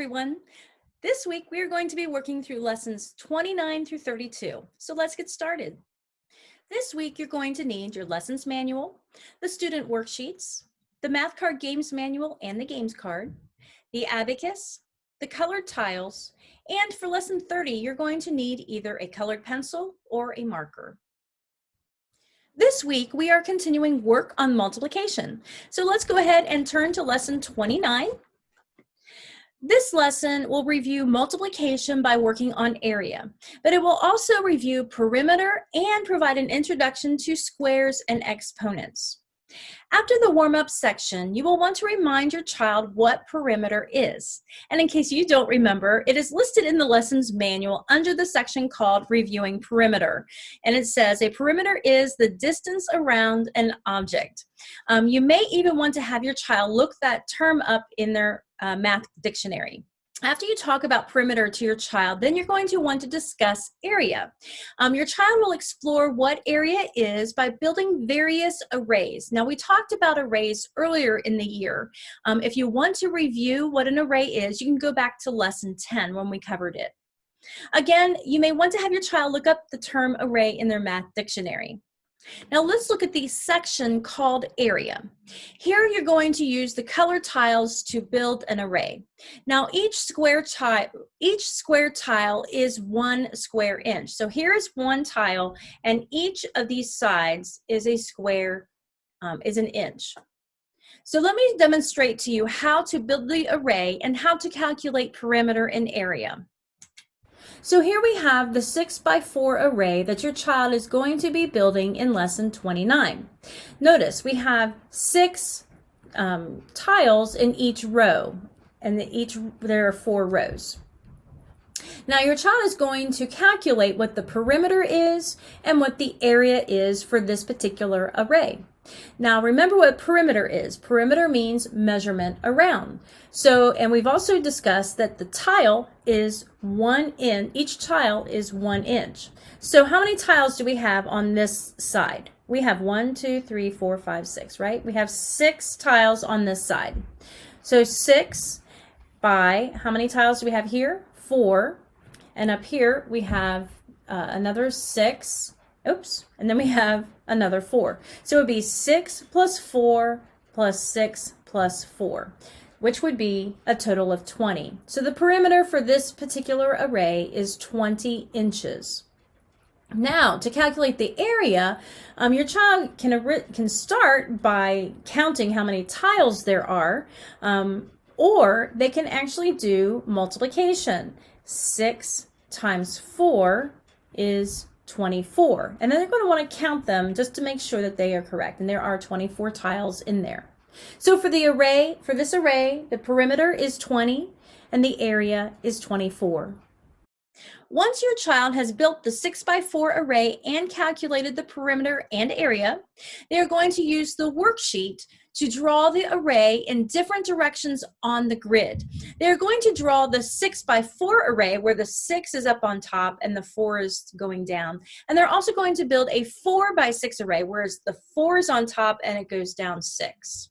everyone. This week we are going to be working through lessons 29 through 32. So let's get started. This week you're going to need your lessons manual, the student worksheets, the math card games manual and the games card, the abacus, the colored tiles, and for lesson 30 you're going to need either a colored pencil or a marker. This week we are continuing work on multiplication. So let's go ahead and turn to lesson 29. This lesson will review multiplication by working on area, but it will also review perimeter and provide an introduction to squares and exponents. After the warm-up section, you will want to remind your child what perimeter is. And in case you don't remember, it is listed in the lessons manual under the section called Reviewing Perimeter. And it says a perimeter is the distance around an object. You may even want to have your child look that term up in their math dictionary. After you talk about perimeter to your child, then you're going to want to discuss area. Your child will explore what area is by building various arrays. Now, we talked about arrays earlier in the year. If you want to review what an array is, you can go back to lesson 10 when we covered it. Again, you may want to have your child look up the term array in their math dictionary. Now let's look at the section called area. Here you're going to use the colored tiles to build an array. Now each square tile is 1 square inch. So here is one tile and each of these sides is a square, is an inch. So let me demonstrate to you how to build the array and how to calculate perimeter and area. So here we have the 6x4 array that your child is going to be building in lesson 29. Notice we have 6 tiles in each row, and there are 4 rows. Now your child is going to calculate what the perimeter is and what the area is for this particular array. Now remember what perimeter is. Perimeter means measurement around. So, and we've also discussed that the tile is 1 inch, each tile is 1 inch. So how many tiles do we have on this side? We have 1, 2, 3, 4, 5, 6, right? We have 6 tiles on this side. So 6 by, how many tiles do we have here? 4. And up here we have another 6. Oops, and then we have another 4. So it would be 6 plus 4 plus 6 plus 4, which would be a total of 20. So the perimeter for this particular array is 20 inches. Now, to calculate the area, your child can start by counting how many tiles there are, or they can actually do multiplication. 6 times 4 is 24, and then they're going to want to count them just to make sure that they are correct, and there are 24 tiles in there. So for the array, for this array, the perimeter is 20 and the area is 24. Once your child has built the 6x4 array and calculated the perimeter and area, they are going to use the worksheet to draw the array in different directions on the grid. They're going to draw the 6x4 array where the 6 is up on top and the 4 is going down. And they're also going to build a 4x6 array, whereas the 4 is on top and it goes down 6.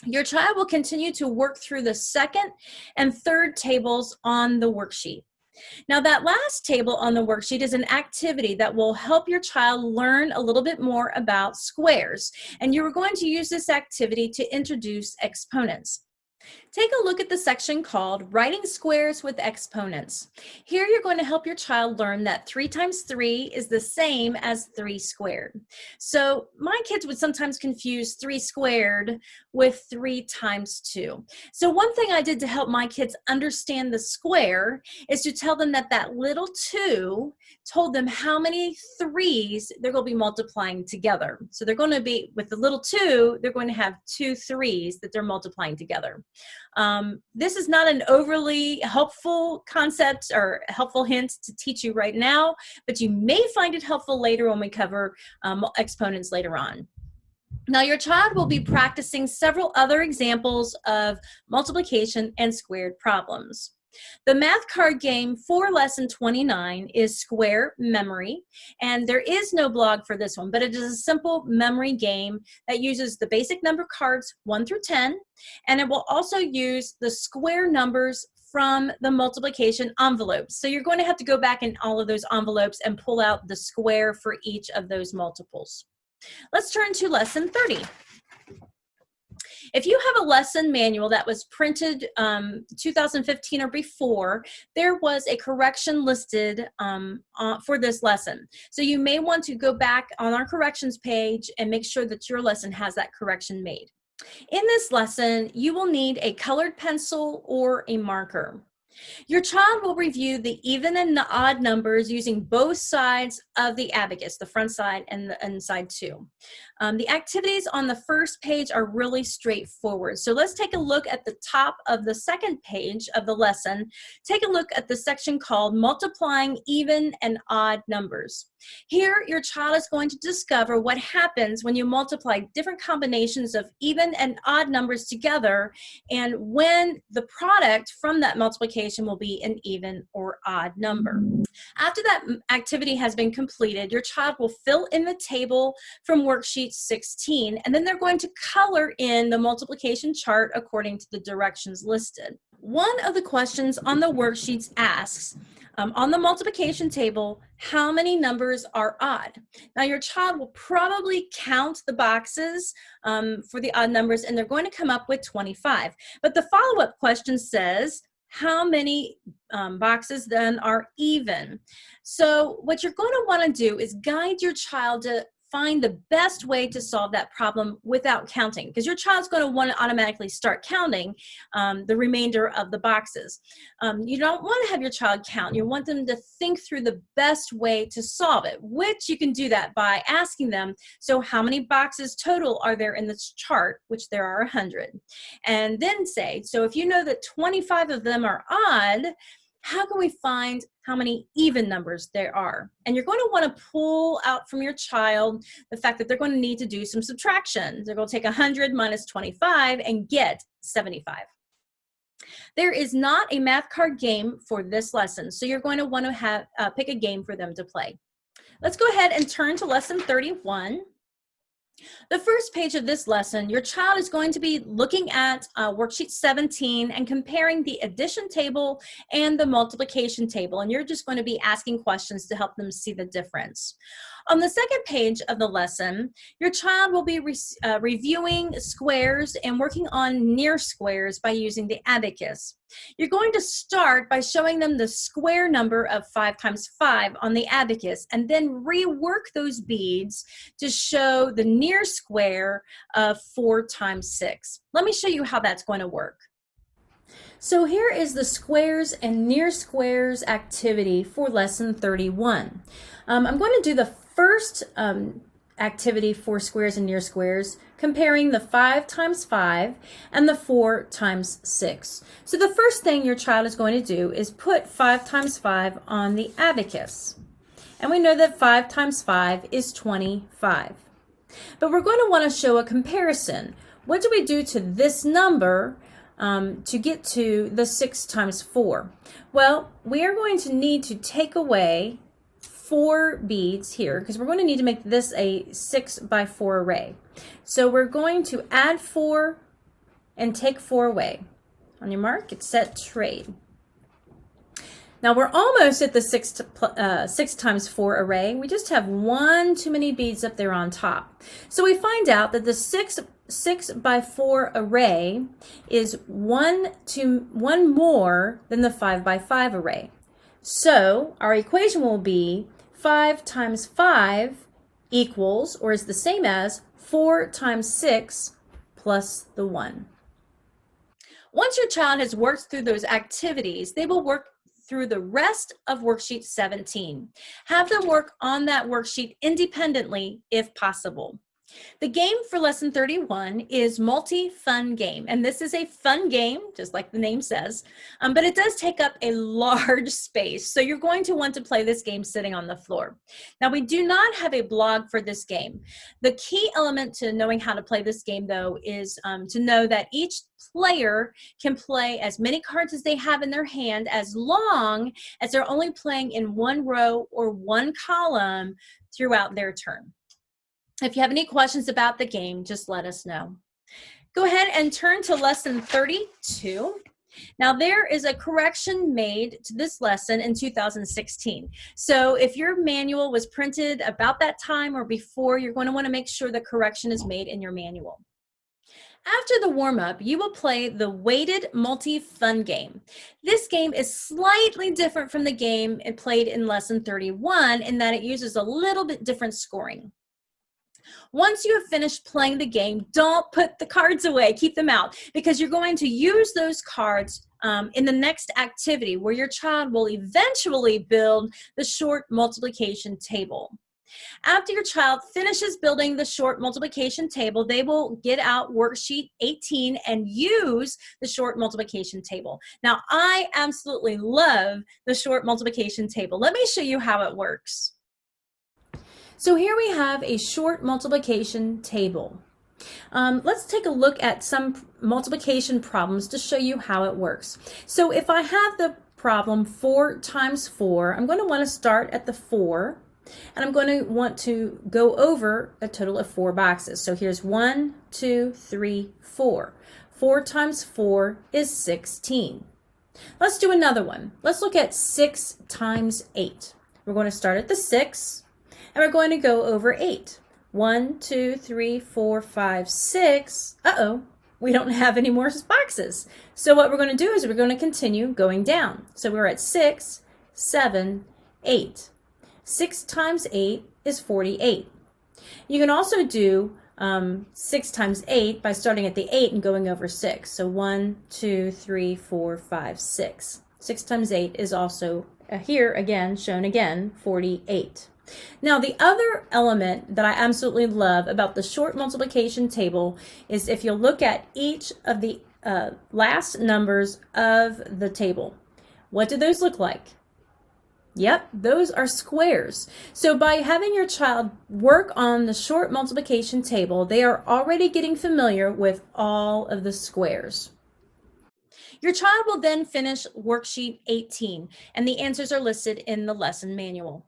Your child will continue to work through the second and third tables on the worksheet. Now that last table on the worksheet is an activity that will help your child learn a little bit more about squares, and you're going to use this activity to introduce exponents. Take a look at the section called Writing Squares with Exponents. Here you're going to help your child learn that 3 times 3 is the same as 3 squared. So my kids would sometimes confuse 3 squared with 3 times 2. So one thing I did to help my kids understand the square is to tell them that that little 2 told them how many 3's they're going to be multiplying together. So they're going to be, with the little 2, they're going to have 2 3's that they're multiplying together. This is not an overly helpful concept or helpful hint to teach you right now, but you may find it helpful later when we cover exponents later on. Now your child will be practicing several other examples of multiplication and squared problems. The math card game for lesson 29 is Square Memory, and there is no blog for this one, but it is a simple memory game that uses the basic number cards 1 through 10, and it will also use the square numbers from the multiplication envelopes. So you're going to have to go back in all of those envelopes and pull out the square for each of those multiples. Let's turn to lesson 30. If you have a lesson manual that was printed 2015 or before, there was a correction listed for this lesson. So you may want to go back on our corrections page and make sure that your lesson has that correction made. In this lesson, you will need a colored pencil or a marker. Your child will review the even and the odd numbers using both sides of the abacus, the front side and the inside too. The activities on the first page are really straightforward. So let's take a look at the top of the second page of the lesson. Take a look at the section called Multiplying Even and Odd Numbers. Here, your child is going to discover what happens when you multiply different combinations of even and odd numbers together, and when the product from that multiplication will be an even or odd number. After that activity has been completed, your child will fill in the table from worksheet 16, and then they're going to color in the multiplication chart according to the directions listed. One of the questions on the worksheets asks, on the multiplication table, how many numbers are odd? Now your child will probably count the boxes for the odd numbers, and they're going to come up with 25. But the follow-up question says, how many boxes then are even? So what you're going to want to do is guide your child to find the best way to solve that problem without counting, because your child's going to want to automatically start counting the remainder of the boxes. You don't want to have your child count. You want them to think through the best way to solve it, which you can do that by asking them, so how many boxes total are there in this chart, which there are 100? And then say, so if you know that 25 of them are odd, how can we find how many even numbers there are? And you're going to want to pull out from your child the fact that they're going to need to do some subtraction. They're going to take 100 minus 25 and get 75. There is not a math card game for this lesson, so you're going to want to pick a game for them to play. Let's go ahead and turn to lesson 31. The first page of this lesson, your child is going to be looking at worksheet 17 and comparing the addition table and the multiplication table, and you're just going to be asking questions to help them see the difference. On the second page of the lesson, your child will be reviewing squares and working on near squares by using the abacus. You're going to start by showing them the square number of 5 times 5 on the abacus, and then rework those beads to show the near square of 4 times 6. Let me show you how that's going to work. So here is the squares and near squares activity for lesson 31. I'm going to do the first activity for squares and near squares, comparing the 5 times 5 and the 4 times 6. So the first thing your child is going to do is put 5 times 5 on the abacus. And we know that 5 times 5 is 25. But we're going to want to show a comparison. What do we do to this number to get to the 6 times 4? Well, we are going to need to take away 4 beads here, because we're going to need to make this a 6 by 4 array. So we're going to add 4 and take 4 away. On your mark, get set, trade. Now we're almost at the 6 times 4 array. We just have one too many beads up there on top. So we find out that the 6 by 4 array is one more than the 5 by 5 array. So our equation will be 5 times 5 equals, or is the same as, 4 times 6 plus the 1. Once your child has worked through those activities, they will work through the rest of worksheet 17. Have them work on that worksheet independently if possible. The game for lesson 31 is multi-fun game, and this is a fun game, just like the name says, but it does take up a large space, so you're going to want to play this game sitting on the floor. Now, we do not have a blog for this game. The key element to knowing how to play this game, though, is to know that each player can play as many cards as they have in their hand, as long as they're only playing in one row or one column throughout their turn. If you have any questions about the game, just let us know. Go ahead and turn to lesson 32. Now, there is a correction made to this lesson in 2016. So if your manual was printed about that time or before, you're going to want to make sure the correction is made in your manual. After the warm-up, you will play the weighted multi-fun game. This game is slightly different from the game it played in lesson 31 in that it uses a little bit different scoring. Once you have finished playing the game, don't put the cards away. Keep them out because you're going to use those cards in the next activity where your child will eventually build the short multiplication table. After your child finishes building the short multiplication table, they will get out worksheet 18 and use the short multiplication table. Now, I absolutely love the short multiplication table. Let me show you how it works. So here we have a short multiplication table. Let's take a look at some multiplication problems to show you how it works. So if I have the problem 4 times 4, I'm going to want to start at the 4, and I'm going to want to go over a total of 4 boxes. So here's 1, 2, 3, 4. 4 times 4 is 16. Let's do another one. Let's look at 6 times 8. We're going to start at the 6. And we're going to go over 8. 1, 2, 3, 4, 5, 6. Uh-oh, we don't have any more boxes. So what we're going to do is we're going to continue going down. So we're at 6, 7, 8. 6 times 8 is 48. You can also do 6 times 8 by starting at the 8 and going over 6. So 1, 2, 3, 4, 5, 6. 6 times 8 is also here again, shown again, 48. Now, the other element that I absolutely love about the short multiplication table is if you'll look at each of the last numbers of the table. What do those look like? Yep, those are squares. So by having your child work on the short multiplication table, they are already getting familiar with all of the squares. Your child will then finish worksheet 18, and the answers are listed in the lesson manual.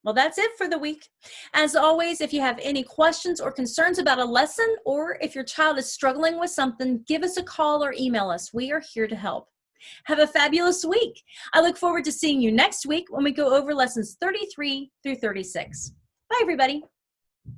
Well, that's it for the week. As always, if you have any questions or concerns about a lesson, or if your child is struggling with something, give us a call or email us. We are here to help. Have a fabulous week. I look forward to seeing you next week when we go over lessons 33 through 36. Bye, everybody.